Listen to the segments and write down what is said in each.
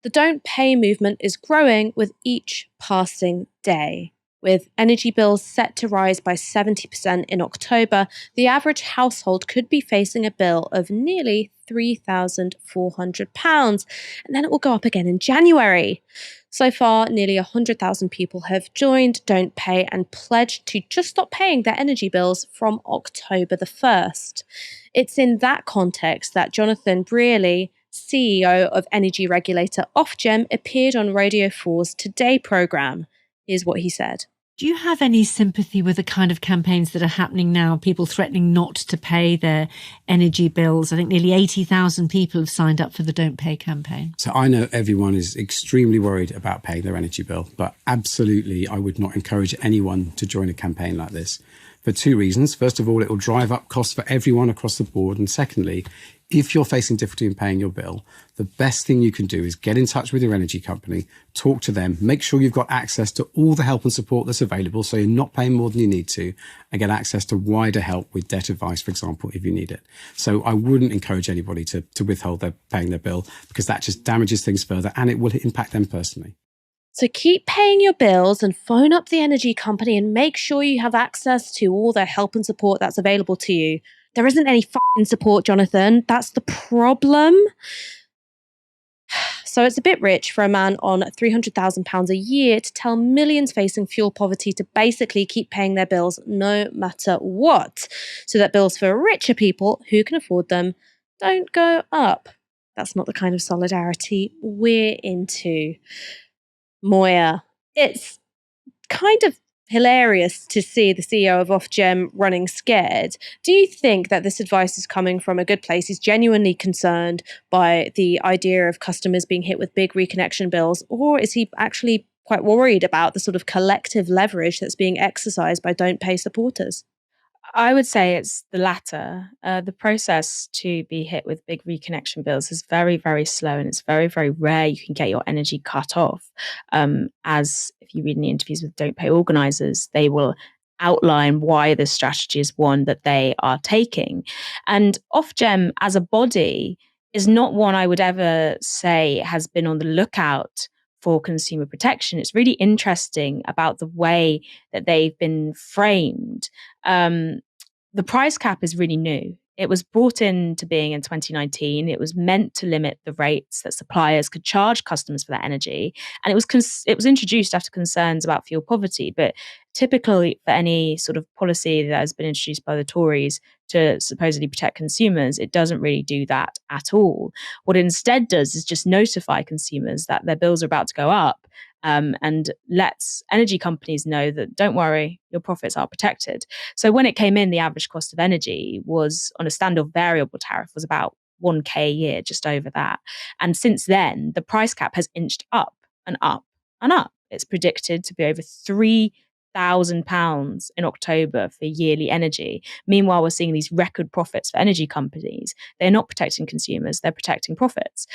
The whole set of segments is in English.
The Don't Pay movement is growing with each passing day. With energy bills set to rise by 70% in October, the average household could be facing a bill of nearly £3,400, and then it will go up again in January. So far, nearly 100,000 people have joined Don't Pay and pledged to just stop paying their energy bills from October the 1st. It's in that context that Jonathan Brearley, CEO of energy regulator Ofgem, appeared on Radio 4's Today programme. Here's what he said. Do you have any sympathy with the kind of campaigns that are happening now, people threatening not to pay their energy bills? I think nearly 80,000 people have signed up for the Don't Pay campaign. So I know everyone is extremely worried about paying their energy bill, but absolutely I would not encourage anyone to join a campaign like this for two reasons. First of all, it will drive up costs for everyone across the board. And secondly, if you're facing difficulty in paying your bill, the best thing you can do is get in touch with your energy company, talk to them, make sure you've got access to all the help and support that's available so you're not paying more than you need to, and get access to wider help with debt advice, for example, if you need it. So I wouldn't encourage anybody to withhold their paying their bill, because that just damages things further and it will impact them personally. So keep paying your bills and phone up the energy company and make sure you have access to all their help and support that's available to you. There isn't any support, Jonathan. That's the problem. So it's a bit rich for a man on £300,000 a year to tell millions facing fuel poverty to basically keep paying their bills no matter what, so that bills for richer people who can afford them don't go up. That's not the kind of solidarity we're into. Moya, it's kind of hilarious to see the CEO of Ofgem running scared. Do you think that this advice is coming from a good place? He's genuinely concerned by the idea of customers being hit with big reconnection bills, or is he actually quite worried about the sort of collective leverage that's being exercised by Don't Pay supporters? I would say it's the latter. The process to be hit with big reconnection bills is very, very slow, and it's very, very rare you can get your energy cut off. As if you read in the interviews with Don't Pay organisers, they will outline why this strategy is one that they are taking. And Ofgem as a body is not one I would ever say has been on the lookout for consumer protection. It's really interesting about the way that they've been framed. The price cap is really new. It was brought into being in 2019. It was meant to limit the rates that suppliers could charge customers for their energy, and it was introduced after concerns about fuel poverty. But typically, for any sort of policy that has been introduced by the Tories to supposedly protect consumers, it doesn't really do that at all. What it instead does is just notify consumers that their bills are about to go up, and lets energy companies know that, don't worry, your profits are protected. So when it came in, the average cost of energy was, on a standard variable tariff, was about 1k a year, just over that. And since then, the price cap has inched up and up and up. It's predicted to be over £3,000 in October for yearly energy. Meanwhile, we're seeing these record profits for energy companies. They're not protecting consumers, they're protecting profits.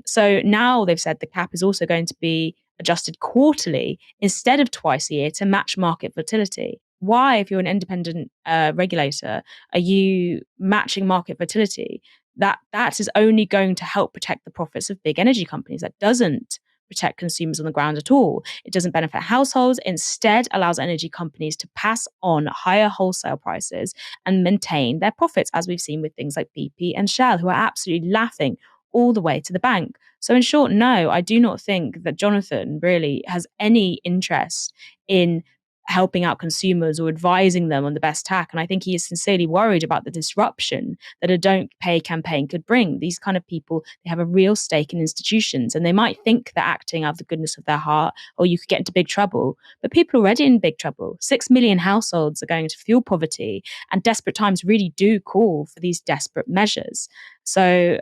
So now they've said the cap is also going to be adjusted quarterly instead of twice a year to match market volatility. Why, if you're an independent regulator, are you matching market volatility? That is only going to help protect the profits of big energy companies. That doesn't protect consumers on the ground at all. It doesn't benefit households. Instead, allows energy companies to pass on higher wholesale prices and maintain their profits, as we've seen with things like BP and Shell, who are absolutely laughing all the way to the bank. So in short, no, I do not think that Jonathan really has any interest in helping out consumers or advising them on the best tack. And I think he is sincerely worried about the disruption that a Don't Pay campaign could bring. These kind of people, they have a real stake in institutions, and they might think they're acting out of the goodness of their heart, or you could get into big trouble. But people are already in big trouble. 6 million households are going into fuel poverty, and desperate times really do call for these desperate measures. So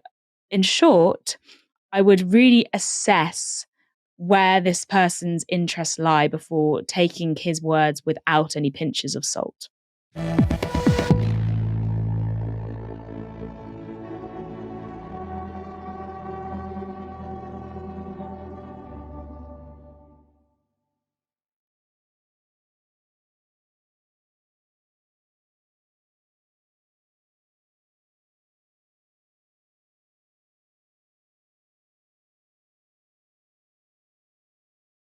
in short, I would really assess where this person's interests lie before taking his words without any pinches of salt.